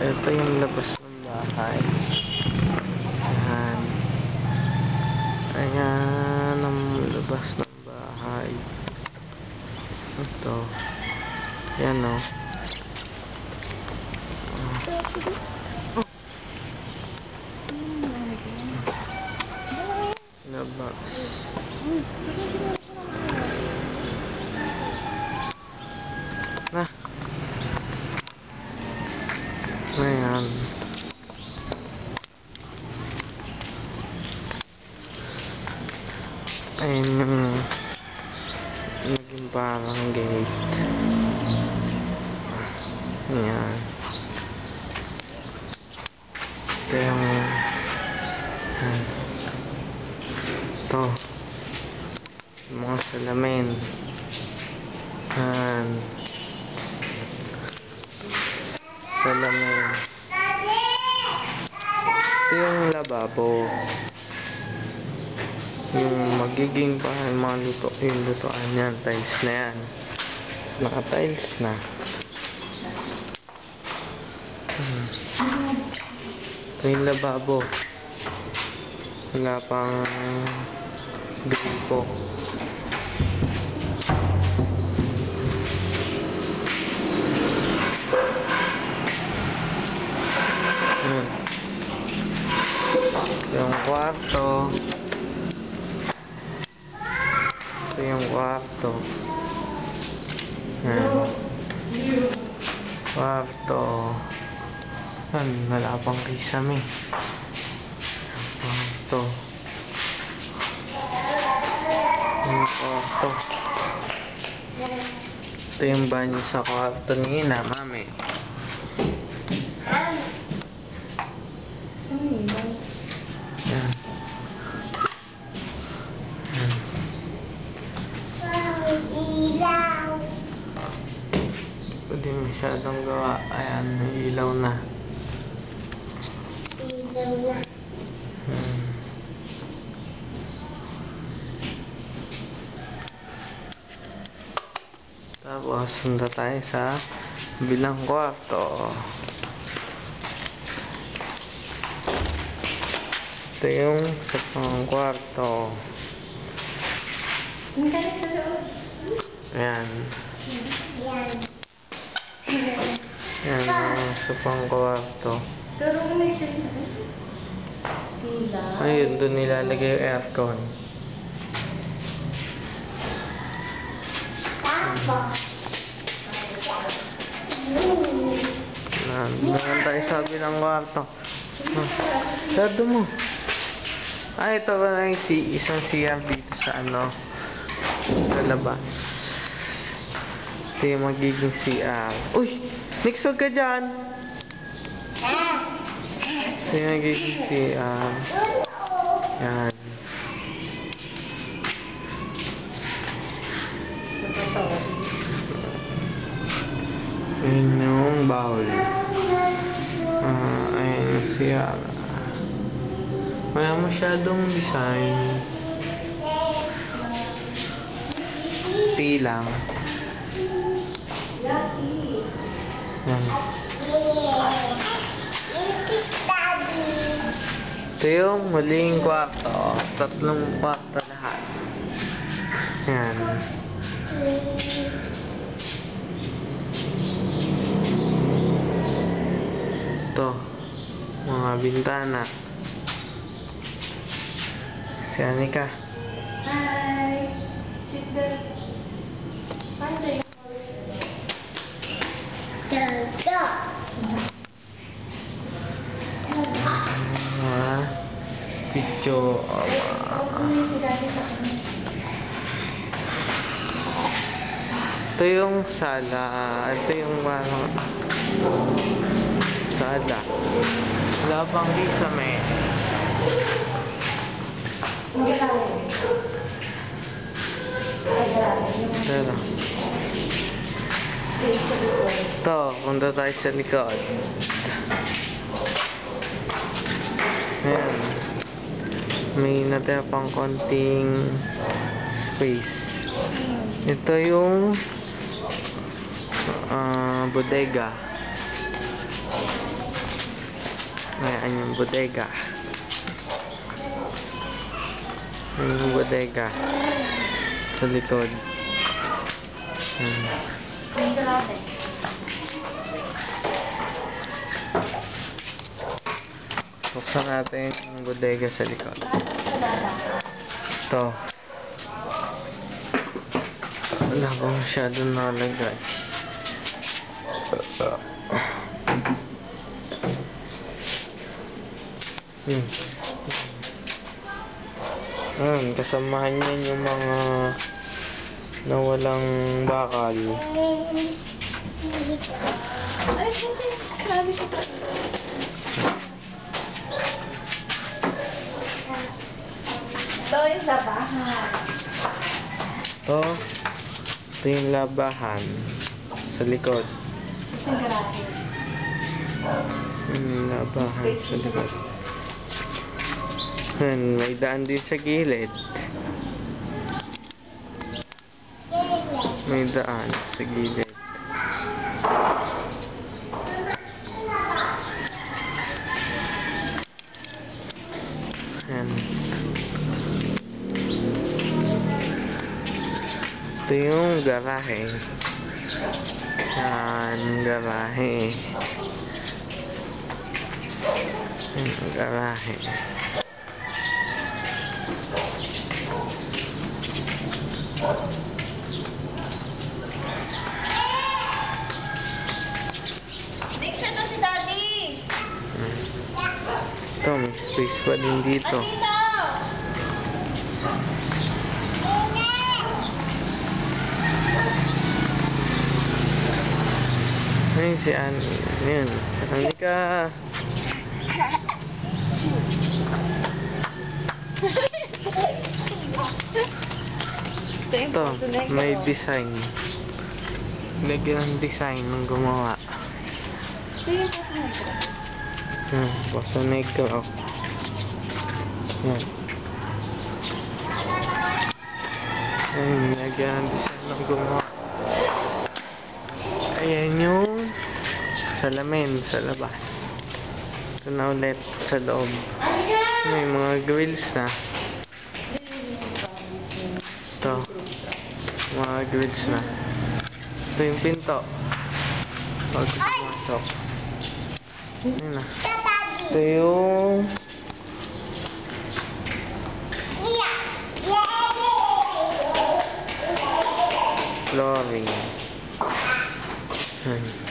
Ito yung labas ng bahay. Ayan. Ayan ang labas ng bahay. Ito. Ayan o. Labas. Na. Ayan. Ayan yung naging parang gate. Ayan. Ito yung ito yung mga salamin. Ayan. Salamin. Ito yung lababo. Yung magiging parang mga luto, yung lutoan yan, tiles na yan. Naka-tiles na. Ito yung lababo. Wala pang gripo. Yung kwarto. Ito yung kwarto. Kwarto. Yan, wala pang kisame. Kwarto. Yung kwarto. Ito yung banyo sa kwarto ni Ina, Mami. Yan. Hindi masyadong gawa. Ayan, may ilaw na. Tapos, sunod tayo sa bilang kwarto. Ito yung sa pang kwarto. Ayan. Ayan ang sa pang kwarto. Ayun, doon nilalagay yung aircon. Naman tayo sa bilang kwarto. Sardo mo. Ito ba na yung isang CR dito sa sa labas. Ito yung magiging CR. Uy! Mix, wag ka dyan! Ito yung magiging CR. Yan. Ayan yung bowl. Ayan yung CR. Wala masyadong design. Lang. Yan. Ito yung muling kwarto. Tatlong kwarto lahat. Yan. Ito. Mga bintana. Si Anika. Hi. Sit there. Picture. Ito yung sala. Ito yung sala. Wala pang kisame. Ito, punta tayo sa likod. Ayan. May natira pang konting space. Ito yung bodega. Yan yung bodega. Yan yung bodega. Sa likod. Yan. Yung grabe. Buksan natin yung bodega sa likod. Ito. Wala ba masyadong nalagay? Kasamahan yan yung mga nawalang bakal. Ay, grabe ko. Ito yung labahan. Ito yung labahan sa likod. Ito yung garahe. Labahan sa likod. Yan, may daan din sa gilid. May daan sa gilid. Yan. Ito yung garahe. Yan, garahe. Yan, garahe. Dixon to si Daddy! Ito, may space pa din dito. Andito! Ayun, si Annie. Ayun, Anika. Ito, may design. Lagyan ng design ng gumawa. Ito yung kasunod. Basta negro. Yan. Ayun, lagyan ng design ng gumawa. Ayan yung salamin sa labas. Ito na ulit sa loob. May mga grills na. Ito. Mga grills na. Ito yung pinto. Pag pumasok. Ayun na. Ito yung flooring. Ayan.